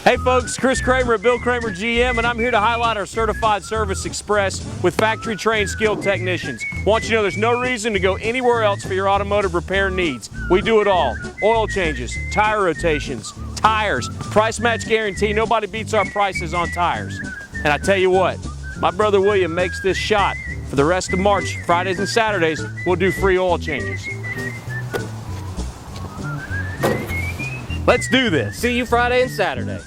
Hey folks, Chris Cramer at Buick GMC, and I'm here to highlight our Certified Service Express with factory-trained skilled technicians. Want you to know there's no reason to go anywhere else for your automotive repair needs. We do it all. Oil changes, tire rotations, tires, price match guarantee. Nobody beats our prices on tires. And I tell you what, my brother William makes this shot. For the rest of March, Fridays and Saturdays, we'll do free oil changes. Let's do this. See you Friday and Saturday.